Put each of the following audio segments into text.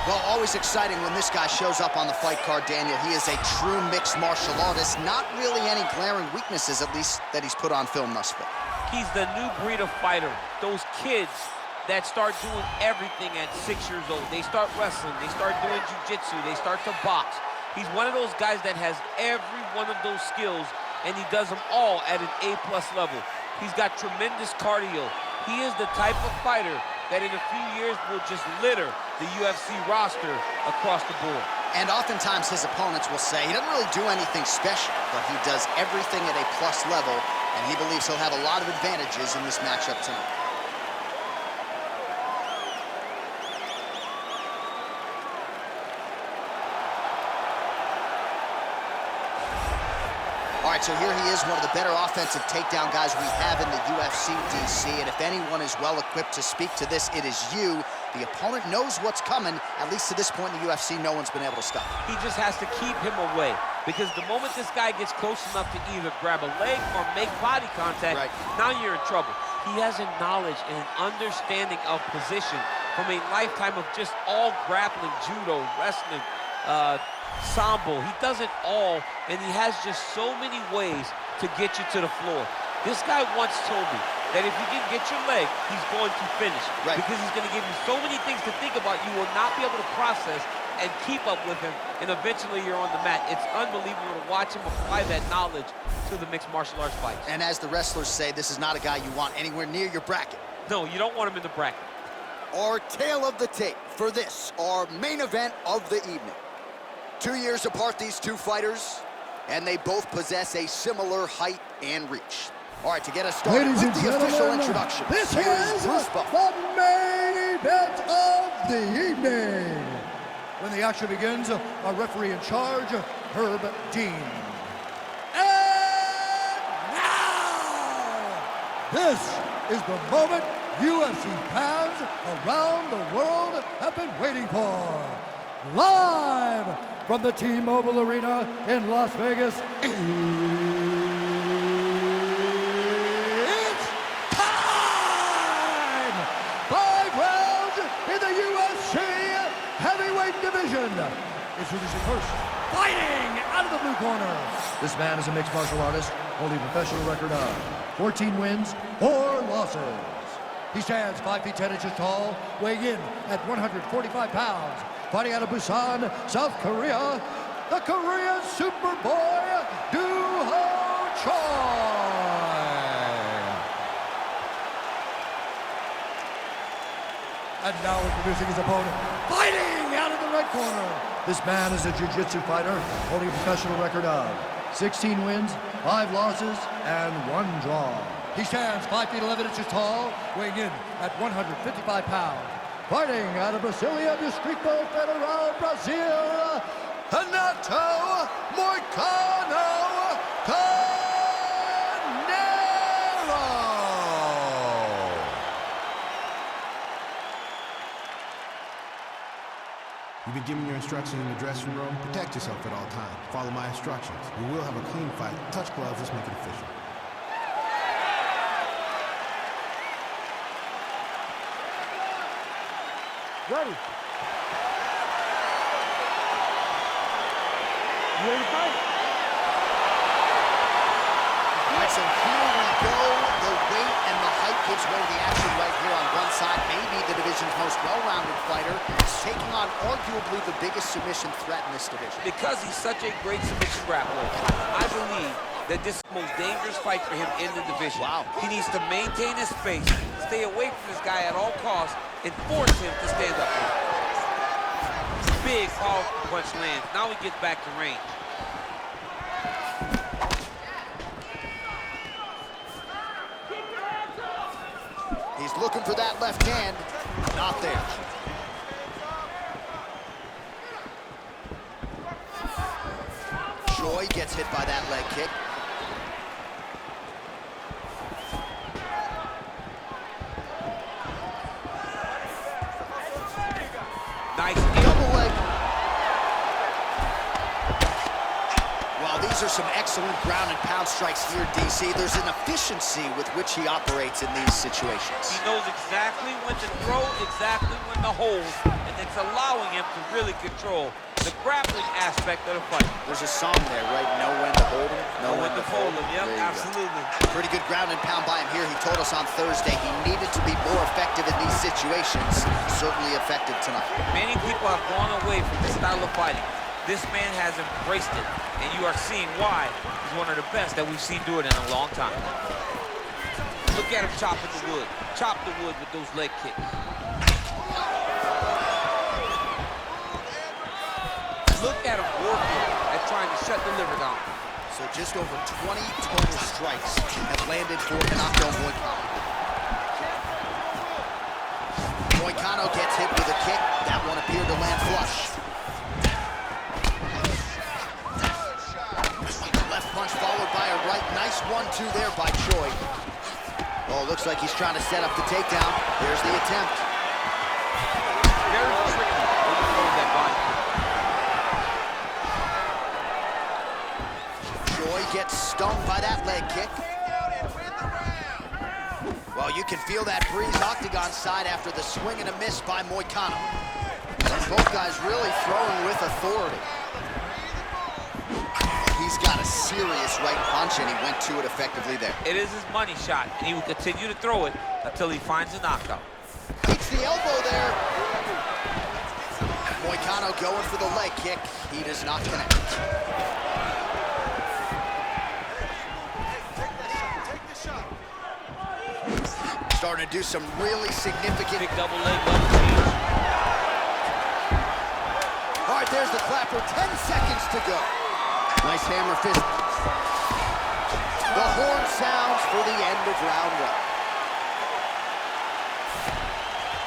Well, always exciting when this guy shows up on the fight card, Daniel. He is a true mixed martial artist. Not really any glaring weaknesses, at least, that he's put on film thus far. He's the new breed of fighter. Those kids that start doing everything at 6 years old. They start wrestling, they start doing jiu-jitsu, they start to box. He's one of those guys that has every one of those skills, and he does them all at an A+ level. He's got tremendous cardio. He is the type of fighter that in a few years will just litter the UFC roster across the board. And oftentimes his opponents will say he doesn't really do anything special, but he does everything at a plus level, and he believes he'll have a lot of advantages in this matchup tonight. All right, so here he is, one of the better offensive takedown guys we have in the UFC, DC, and if anyone is well-equipped to speak to this, it is you. The opponent knows what's coming. At least to this point in the UFC, no one's been able to stop him. He just has to keep him away, because the moment this guy gets close enough to either grab a leg or make body contact, now you're in trouble. He has a knowledge and an understanding of position from a lifetime of just all grappling, judo, wrestling, sambo. He does it all, and he has just so many ways to get you to the floor. This guy once told me that if you can get your leg, he's going to finish. Because he's going to give you so many things to think about, you will not be able to process and keep up with him, and eventually you're on the mat. It's unbelievable to watch him apply that knowledge to the mixed martial arts fights. And as the wrestlers say, this is not a guy you want anywhere near your bracket. No, you don't want him in the bracket. Our tale of the tape for this, our main event of the evening. 2 years apart, these two fighters, and they both possess a similar height and reach. All right, to get us started with the official introduction, this is the main event of the evening. When the action begins, our referee in charge, Herb Dean. And now, this is the moment UFC fans around the world have been waiting for. Live from the T-Mobile Arena in Las Vegas, it's time! 5 rounds in the UFC heavyweight division. Introducing first, fighting out of the blue corner. This man is a mixed martial artist, holding a professional record of 14 wins, 4 losses. He stands 5 feet 10 inches tall, weighing in at 145 pounds. Fighting out of Busan, South Korea, the Korean Superboy, Do-Ho Choi. And now introducing his opponent, fighting out of the right corner. This man is a jiu-jitsu fighter, holding a professional record of 16 wins, 5 losses, and 1 draw. He stands 5 feet 11 inches tall, weighing in at 155 pounds. Fighting out of Brasilia, Distrito Federal, Brazil, Renato Moicano Carneiro. You've been given your instructions in the dressing room. Protect yourself at all times. Follow my instructions. We will have a clean fight. Touch gloves, let's make it official. Ready. You ready to fight? All right, so here we go. The weight and the height gives way to the action right here on one side. Maybe the division's most well-rounded fighter is taking on arguably the biggest submission threat in this division. Because he's such a great submission grappler, I believe that this is the most dangerous fight for him in the division. Wow. He needs to maintain his space, stay away from this guy at all costs, and force him to stand up. Big, powerful punch lands. Now he gets back to range. He's looking for that left hand. Not there. Choi gets hit by that leg kick. Nice double leg. Well, these These are some excellent ground and pound strikes here, DC. There's an efficiency with which he operates in these situations. He knows exactly when to throw, exactly when to hold, and it's allowing him to really control the grappling aspect of the fight. There's a song there, right? Know when to hold him, Know when to fold him. Yep, There you go. absolutely. Pretty good ground and pound by him here. He told us on Thursday he needed to be more effective in these situations. Certainly effective tonight. Many people have gone away from this style of fighting. This man has embraced it, and you are seeing why he's one of the best that we've seen do it in a long time. Look at him chopping the wood. Chop the wood with those leg kicks. Look at him working at trying to shut the liver down. So just over 20 total strikes have landed for Knockout Moicano. Moicano gets hit with a kick. That one appeared to land flush. Left punch followed by a right. Nice 1-2 there by Choi. Oh, looks like he's trying to set up the takedown. There's the attempt. Very tricky when you throw that body. Choi gets stung by that leg kick. Well, you can feel that breeze octagon side after the swing and a miss by Moicano. Both guys really throwing with authority. He's got a serious right punch, and he went to it effectively there. It is his money shot, and he will continue to throw it until he finds a knockout. Beats the elbow there. Moicano going for the leg kick. He does not connect. Starting to do some really significant... Big double leg left. All right, there's the clapper. 10 seconds to go. Nice hammer fist. The horn sounds for the end of round one.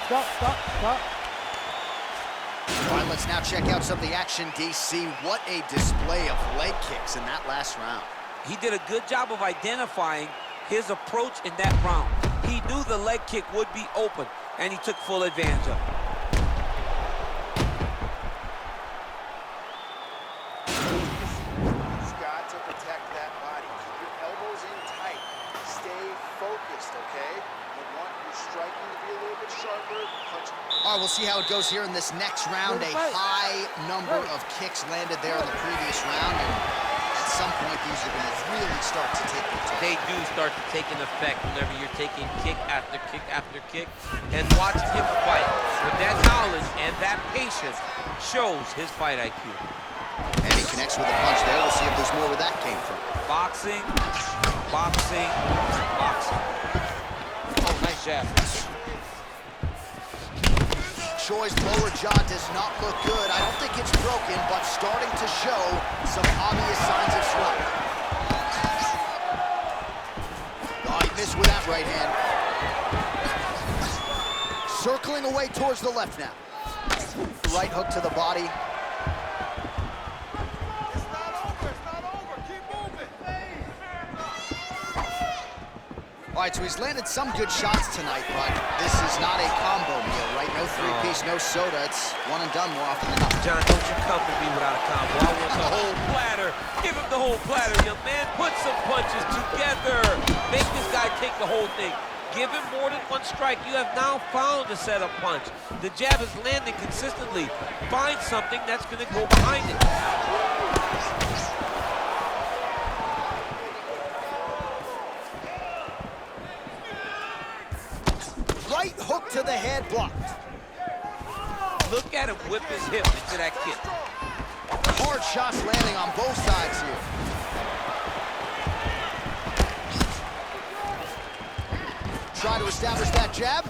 Stop, stop, stop. All right, let's now check out some of the action, DC. What a display of leg kicks in that last round. He did a good job of identifying his approach in that round. He knew the leg kick would be open, and he took full advantage of it. You've got to protect that body. Keep your elbows in tight. Stay focused, okay? You want your striking to be a little bit sharper. Punch. All right, we'll see how it goes here in this next round. A high number of kicks landed there in the previous round, and at some point, these are going to really start to take their toll. They do start to take an effect whenever you're taking kick after kick after kick. And watching him fight with that knowledge and that patience shows his fight IQ. And he connects with a punch there. We'll see if there's more where that came from. Boxing, boxing, boxing. Oh, nice jab. Choi's lower jaw does not look good. I don't think it's broken, but starting to show some obvious signs of swelling. Oh, he missed with that right hand. Circling away towards the left now. Right hook to the body. All right, so he's landed some good shots tonight, but this is not a combo meal, right? No three-piece, no soda. It's one and done more often than not. John, don't you come to me without a combo. I want the whole platter. Give him the whole platter, young man. Put some punches together. Make this guy take the whole thing. Give him more than one strike. You have now found a setup punch. The jab is landing consistently. Find something that's going to go behind it. Right hook to the head, blocked. Look at him whip his hip into that kick. Hard shots landing on both sides here. Try to establish that jab.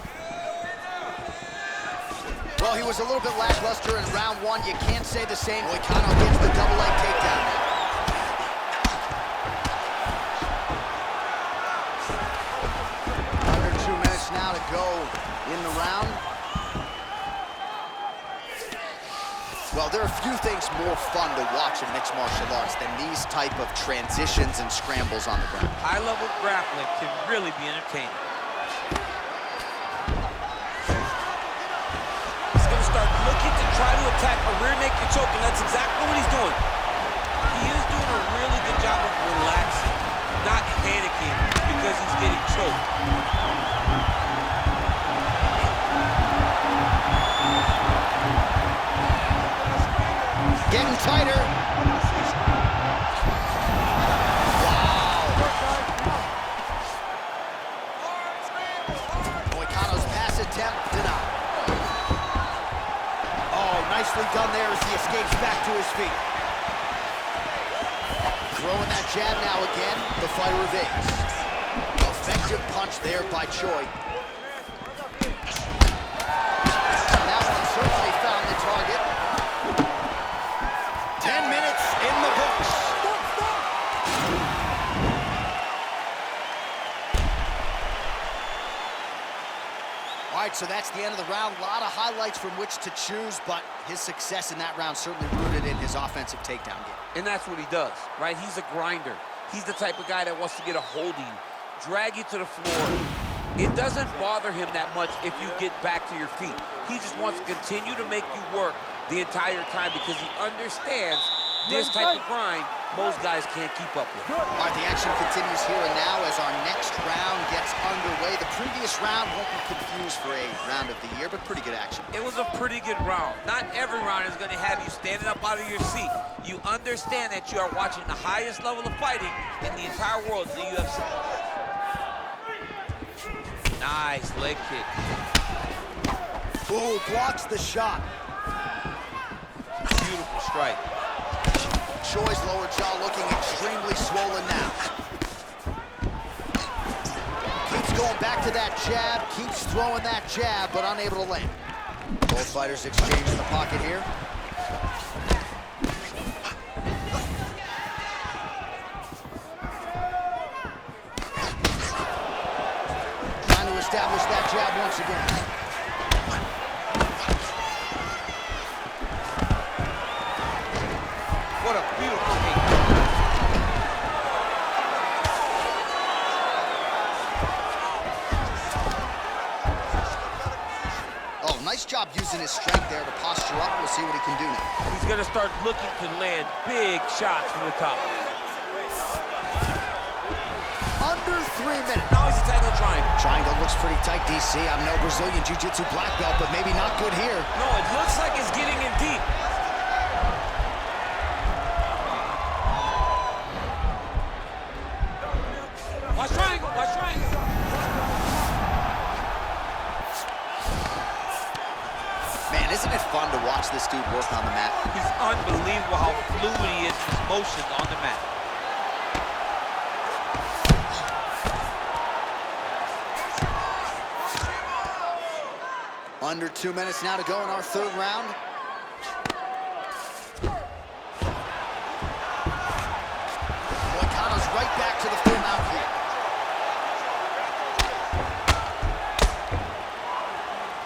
Well, he was a little bit lackluster in round one. You can't say the same. Moicano gets the double leg takedown now. Under 2 minutes now to go in the round. Well, there are few things more fun to watch in mixed martial arts than these type of transitions and scrambles on the ground. High-level grappling can really be entertaining. He's going to start looking to try to attack a rear naked choke, and that's exactly what he's doing. He is doing a really good job of relaxing, not panicking because he's getting choked. Getting tighter. Moicanos pass attempt denied. Oh, nicely done there as he escapes back to his feet. Throwing that jab now again, the fighter evades. Effective punch there by Choi. That one certainly found the target. 10 minutes in the books. All right, so that's the end of the round. A lot of highlights from which to choose, but his success in that round certainly rooted in his offensive takedown game. And that's what he does, right? He's a grinder. He's the type of guy that wants to get a hold of you, drag you to the floor. It doesn't bother him that much if you get back to your feet. He just wants to continue to make you work the entire time because he understands this type of grind most guys can't keep up with. All right, the action continues here and now as our next round gets underway. The previous round won't be confused for a round of the year, but pretty good action. It was a pretty good round. Not every round is going to have you standing up out of your seat. You understand that you are watching the highest level of fighting in the entire world, the UFC. Nice leg kick. Ooh, blocks the shot. Beautiful strike. Choi's lower jaw looking extremely swollen now. Keeps going back to that jab, keeps throwing that jab, but unable to land. Both fighters exchange in the pocket here. Trying to establish that jab once again. What a beautiful kick. Oh, nice job using his strength there to posture up. We'll see what he can do now. He's going to start looking to land big shots from the top. Under 3 minutes. Now he's attacking the triangle. Triangle looks pretty tight, DC. I'm no Brazilian Jiu-Jitsu black belt, but maybe not good here. No, it looks like it's getting in deep. Watch triangle, watch triangle. Man, isn't it fun to watch this dude work on the mat? He's unbelievable how fluid he is in his motions on the mat. Under 2 minutes now to go in our third round. Moicanos right back to the full mount here.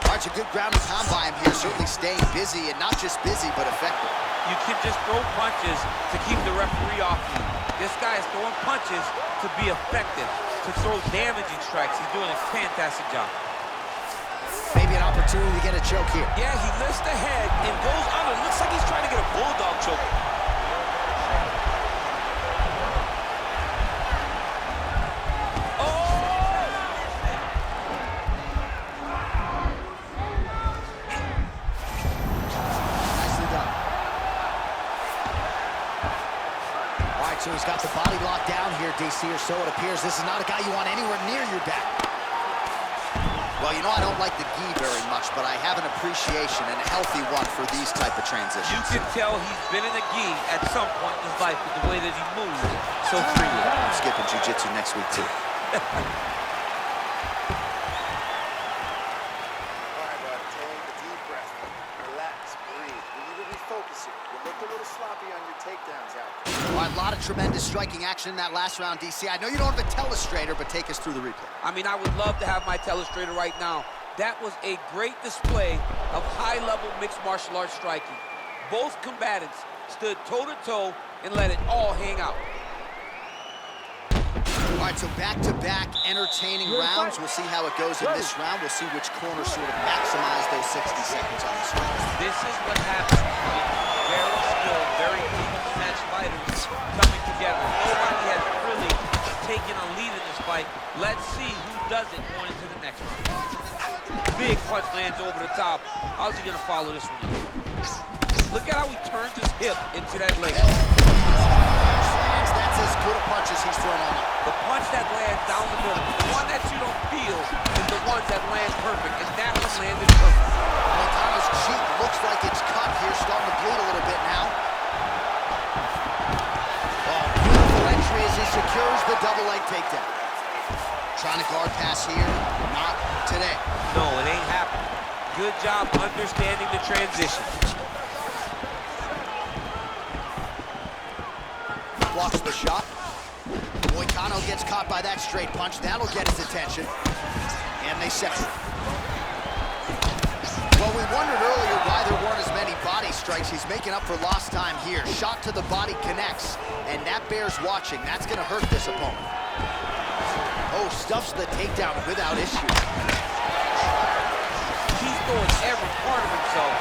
All right, a good ground and pound by him here, certainly staying busy, and not just busy, but effective. You can just throw punches to keep the referee off you. This guy is throwing punches to be effective, to throw damaging strikes. He's doing a fantastic job. Maybe an opportunity to get a choke here. Yeah, he lifts the head and goes under. Looks like he's trying to get a bulldog choke. So he's got the body locked down here, DC, or so it appears. This is not a guy you want anywhere near your back. Well, you know, I don't like the gi very much, but I have an appreciation and a healthy one for these type of transitions. You can tell he's been in the gi at some point in his life with the way that he moves so freely. I'm skipping jiu-jitsu next week, too. All right, bud, take a deep breath. Relax, breathe. We need to refocus here. You looked a little sloppy on your takedowns out there. All right, a lot of tremendous striking action in that last round, DC. I know you don't have a telestrator, but take us through the replay. I mean, I would love to have my telestrator right now. That was a great display of high-level mixed martial arts striking. Both combatants stood toe-to-toe and let it all hang out. All right, so back-to-back entertaining rounds. We'll see how it goes in this round. We'll see which corner sort of maximize those 60 seconds on the screen. This is what happens when very skilled, very deep match fighters coming to together. Nobody has really taken a lead in this fight. Let's see who does it going into the next round. Big punch lands over the top. How's he gonna follow this one? Look at how he turns his hip into that leg. That's as good a punch as he's thrown all night. The punch that lands down the middle, the one that you don't feel, is the ones that land perfect, and that one landed perfect. Moicaно's cheek looks like it's cut here, starting to bleed a little bit now. Oh, beautiful entry as he secures the double leg takedown. Trying to guard pass here, not today. No, it ain't happening. Good job understanding the transition. Blocks the shot. Moicano gets caught by that straight punch. That'll get his attention. And they separate. Well, we wondered earlier why there weren't as many body strikes. He's making up for lost time here. Shot to the body connects, and that bears watching. That's going to hurt this opponent. Oh, stuffs the takedown without issue. He's throwing every part of himself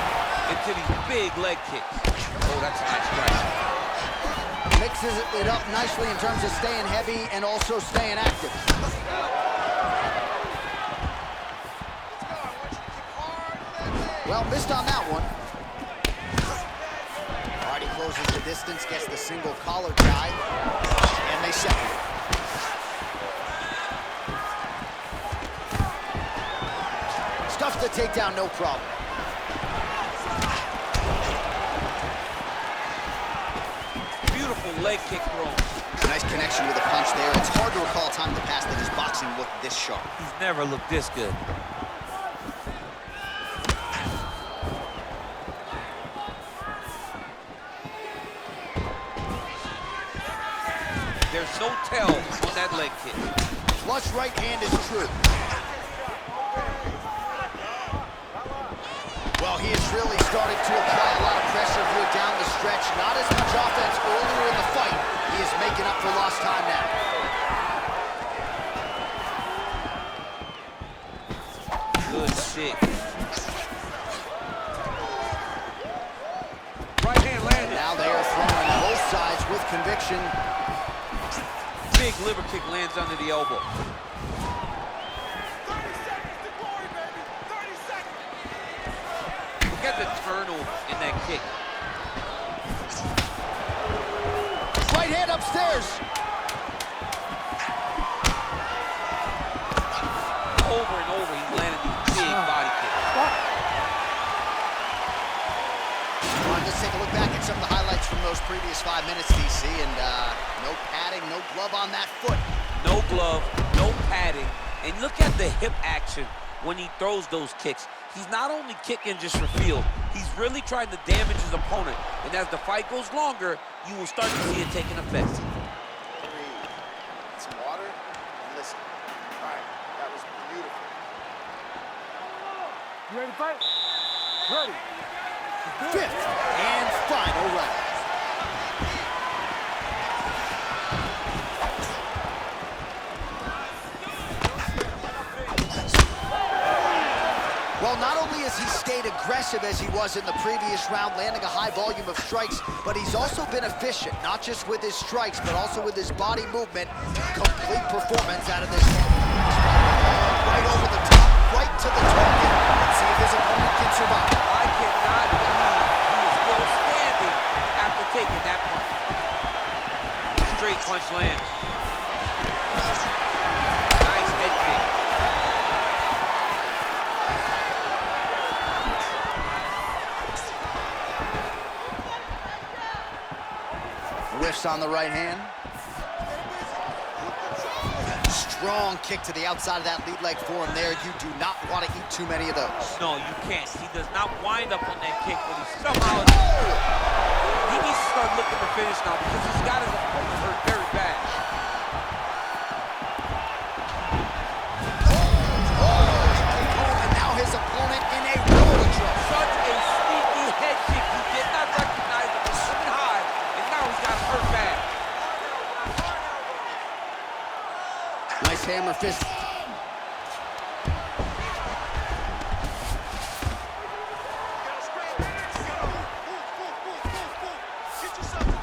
into these big leg kicks. Oh, that's a nice strike. Mixes it up nicely in terms of staying heavy and also staying active. Well, missed on that one. Already closes the distance, gets the single collar tie, and they separate. Stuffs the takedown, no problem. Beautiful leg kick throw. Nice connection with a punch there. It's hard to recall a time in the past that his boxing looked this sharp. He's never looked this good. There's no tell on that leg kick. Flush right hand is true. Well, he is really starting to apply a lot of pressure here down the stretch. Not as much offense earlier in the fight. He is making up for lost time now. Good shit. Right hand landed. Now they are throwing both sides with conviction. Big liver kick lands under the elbow. 30 seconds to glory, baby. 30 seconds. Look at the turnover in that kick. Right hand upstairs. Over and over, he's landing these big body kicks. Let's take a look back at some of the highlights from those previous 5 minutes, DC, and no padding, no glove on that foot. No glove, no padding. And look at the hip action when he throws those kicks. He's not only kicking just for feel, he's really trying to damage his opponent. And as the fight goes longer, you will start to see it taking effect. Breathe. Get some water and listen. All right, that was beautiful. You ready to fight? Ready. Fifth and final round. Well, not only has he stayed aggressive as he was in the previous round, landing a high volume of strikes, but he's also been efficient, not just with his strikes, but also with his body movement. Complete performance out of this one. Right over the top, right to the target. Let's see if his opponent can survive. I cannot believe he is still standing after taking that punch. Straight punch lands. Nice head kick. Whiffs on the right hand. Strong kick to the outside of that lead leg for him there. You do not want to eat too many of those. No, you can't. He does not wind up on that kick, but he somehow... He needs to start looking to finish now because he's got his opponent hurt very bad. And now his opponent in a world of trouble. Such a sneaky head kick. He did not recognize it was coming high, and now he's got hurt bad. Nice hammer fist.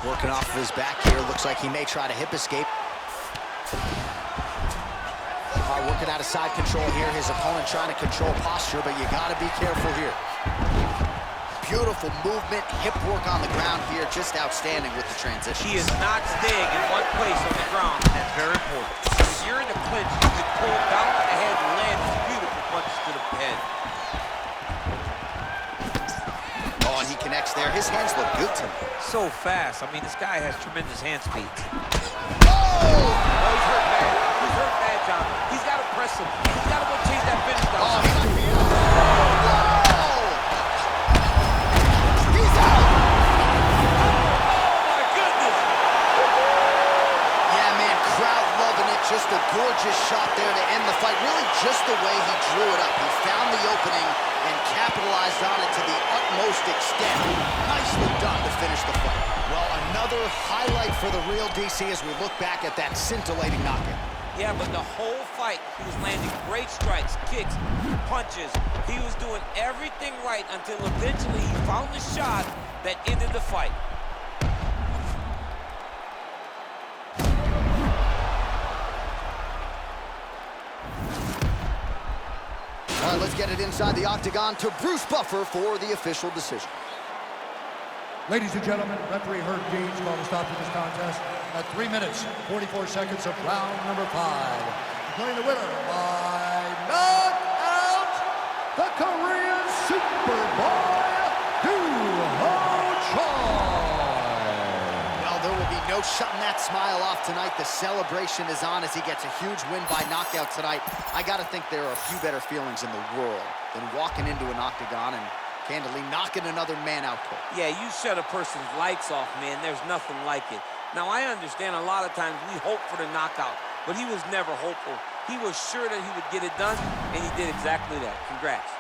Working off of his back here. Looks like he may try to hip escape. Working out of side control here. His opponent trying to control posture, but you got to be careful here. Beautiful movement, hip work on the ground here. Just outstanding with the transition. He is not staying in one place on the ground, and that's very important. If you're in a clinch, you can pull down on the head and land these beautiful punches to the head. Oh, and he connects there. His hands look good to me. So fast. I mean, this guy has tremendous hand speed. Oh! Oh, he's hurt bad. He's hurt bad, John. He's got to press him. He's got to go chase that finish down. Oh, he might be out. Whoa! He's out! Oh, my goodness! Yeah, man, crowd loving it. Just a gorgeous shot there to end the fight. Really just the way he drew it up. He found the opening and capitalized on it to the utmost extent. Nicely done to finish the fight. Well, another highlight for the real DC as we look back at that scintillating knockout. Yeah, but the whole fight, he was landing great strikes, kicks, punches. He was doing everything right until eventually he found the shot that ended the fight. All right, let's get it inside the octagon to Bruce Buffer for the official decision. Ladies and gentlemen, referee Herb Dean's called a stop to this contest at 3 minutes, 44 seconds of round number 5. Declaring the winner by knockout, the Korean Superboy, Well, there will be no shutting that smile off tonight. The celebration is on as he gets a huge win by knockout tonight. I got to think there are a few better feelings in the world than walking into an octagon and candidly knocking another man out cold. Yeah, you shut a person's lights off, man. There's nothing like it. Now, I understand a lot of times we hope for the knockout, but he was never hopeful. He was sure that he would get it done, and he did exactly that. Congrats.